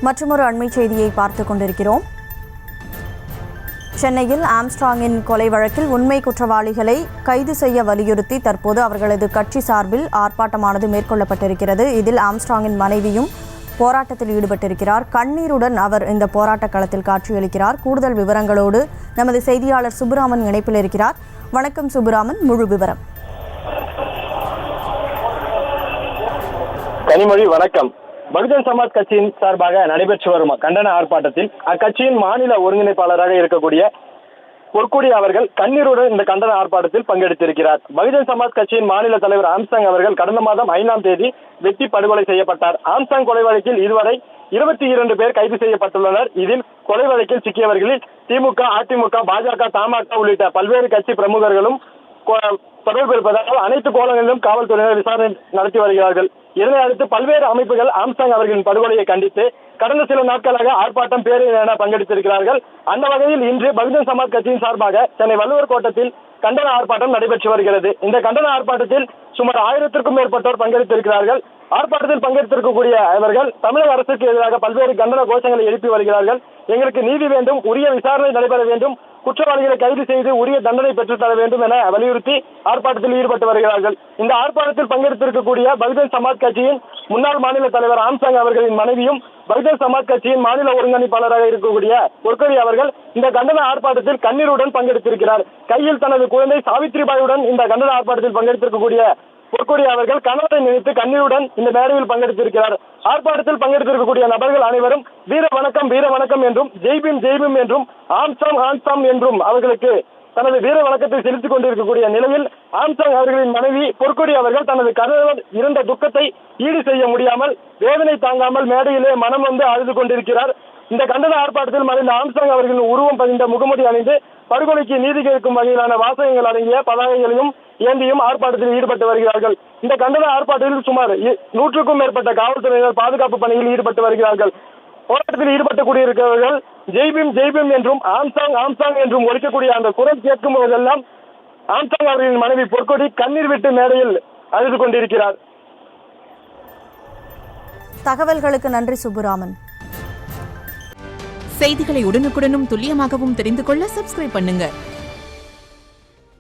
மற்றொரு அண்மை செய்தியை பார்த்துக் கொண்டிருக்கிறோம். சென்னையில் ஆம்ஸ்ட்ராங்கின் கொலை வழக்கில் உண்மை குற்றவாளிகளை கைது செய்ய வலியுறுத்தி தற்போது அவர்களது கட்சி சார்பில் ஆர்ப்பாட்டமானது மேற்கொள்ளப்பட்டிருக்கிறது. இதில் ஆம்ஸ்ட்ராங்கின் மனைவியும் போராட்டத்தில் ஈடுபட்டிருக்கிறார். கண்ணீருடன் அவர் இந்த போராட்ட களத்தில் காட்சியளிக்கிறார். கூடுதல் விவரங்களோடு நமது செய்தியாளர் சுப்புராமன் இணைப்பில் இருக்கிறார். வணக்கம் சுப்புராமன், முழு விவரம். கனிமொழி, வணக்கம். பகுஜன் சமாஜ் கட்சியின் சார்பாக நடைபெற்று வரும் கண்டன ஆர்ப்பாட்டத்தில் அக்கட்சியின் மாநில ஒருங்கிணைப்பாளராக இருக்கக்கூடிய பொற்குடி அவர்கள் கண்ணீருடன் இந்த கண்டன ஆர்ப்பாட்டத்தில் பங்கெடுத்திருக்கிறார். பகுஜன் சமாஜ் கட்சியின் மாநில தலைவர் ஆம்ஸ்ட்ராங் அவர்கள் கடந்த மாதம் 5ஆம் தேதி வெட்டி படுகொலை செய்யப்பட்டார். ஆம்ஸ்ட்ராங் கொலை வழக்கில் இதுவரை 22 பேர் கைது செய்யப்பட்டுள்ளனர். இதில் கொலை வழக்கில் சிக்கியவர்களில் திமுக, அதிமுக, பாஜக, தமாக உள்ளிட்ட பல்வேறு கட்சி பிரமுகர்களும் தொடர்பு இருப்பதால் அனைத்து கோணங்களிலும் காவல்துறையினர் விசாரணை நடத்தி வருகிறார்கள். இதனை அடுத்து பல்வேறு அமைப்புகள் ஆம்ஸ்ட்ராங் அவர்களின் படுகொலையை கண்டித்து கடந்த சில நாட்களாக ஆர்ப்பாட்டம், பேரணி என பங்கெடுத்திருக்கிறார்கள். அந்த வகையில் இன்று பகுஜன் சமாஜ் கட்சியின் சார்பாக சென்னை வள்ளுவர் கோட்டத்தில் கண்டன ஆர்ப்பாட்டம் நடைபெற்று வருகிறது. இந்த கண்டன ஆர்ப்பாட்டத்தில் சுமார் 1000க்கும் மேற்பட்டோர் பங்கெடுத்திருக்கிறார்கள். ஆர்ப்பாட்டத்தில் பங்கெடுத்திருக்கக்கூடிய அவர்கள் தமிழக அரசுக்கு எதிராக பல்வேறு கண்டன கோஷங்களை எழுப்பி வருகிறார்கள். எங்களுக்கு நீதி வேண்டும், உரிய விசாரணை நடைபெற வேண்டும், குற்றவாளிகளை கைது செய்து உரிய தண்டனை பெற்றுத் தர வேண்டும் என வலியுறுத்தி ஆர்ப்பாட்டத்தில் ஈடுபட்டு வருகிறார்கள். இந்த ஆர்ப்பாட்டத்தில் பங்கெடுத்திருக்கக்கூடிய பகுஜன் சமாஜ் கட்சியின் முன்னாள் மாநில தலைவர் ஆம்ஸ்ட்ராங் அவர்களின் மனைவியும் பகுஜன் சமாஜ் கட்சியின் மாநில ஒருங்கிணைப்பாளராக இருக்கக்கூடிய பொற்கொடி அவர்கள் இந்த கண்டன ஆர்ப்பாட்டத்தில் கண்ணீருடன் பங்கெடுத்திருக்கிறார். கையில் தனது குழந்தை சாவித்ரிபாயுடன் இந்த கண்டன ஆர்ப்பாட்டத்தில் பங்கெடுத்திருக்கக்கூடிய பொற்கொடி அவர்கள் கணவரை நினைத்து கண்ணீருடன் இந்த மேடையில் பங்கெடுத்திருக்கிறார். ஆர்ப்பாட்டத்தில் பங்கெடுத்திருக்கக்கூடிய நபர்கள் அனைவரும் வீர வணக்கம் என்றும் ஜெய்பீம் என்றும் ஆம்ஸ்ட்ராங் என்றும் அவர்களுக்கு தனது வீர வணக்கத்தை செலுத்திக் கொண்டிருக்கக்கூடிய நிலையில் ஆம்ஸ்ட்ராங் அவர்களின் மனைவி பொற்கொடி அவர்கள் தனது கணவர் இருந்த துக்கத்தை ஈடு செய்ய முடியாமல் வேதனை தாங்காமல் மேடையிலே மனம் வந்து அழுது கொண்டிருக்கிறார். இந்த கண்டன ஆர்ப்பாட்டத்தில் மறைந்த ஆம்ஸ்ட்ராங் அவர்களின் உருவம் பதிந்த முகமுடி அணிந்து படுகொலைக்கு நீதி கேட்கும் வகையிலான வாசகங்கள் அடங்கிய பதாகைகளையும் ஏந்தியும் ஆர்ப்பாட்டத்தில் ஈடுபட்டு வருகிறார்கள். இந்த கண்டன ஆர்ப்பாட்டத்தில் சுமார் 100க்கும் மேற்பட்ட காவல்துறையினர் பாதுகாப்பு பணியில் ஈடுபட்டு வருகிறார்கள். போராட்டத்தில் ஈடுபட்டு இருக்கிறவர்கள் ஜெய்பீம் என்றும் ஆம்ஸ்ட்ராங் என்றும் ஒலிக்கக்கூடிய அந்த குரல் கேட்கும் போதெல்லாம் ஆம்ஸ்ட்ராங் அவர்களின் மனைவி பொற்கொடி கண்ணீர் விட்டு மேடையில் அழுது கொண்டிருக்கிறார். தகவல்களுக்கு நன்றி சுப்புராமன். செய்திகளை உடனுக்குடனும் துல்லியமாகவும் தெரிந்து கொள்ள சப்ஸ்கிரைப் பண்ணுங்க.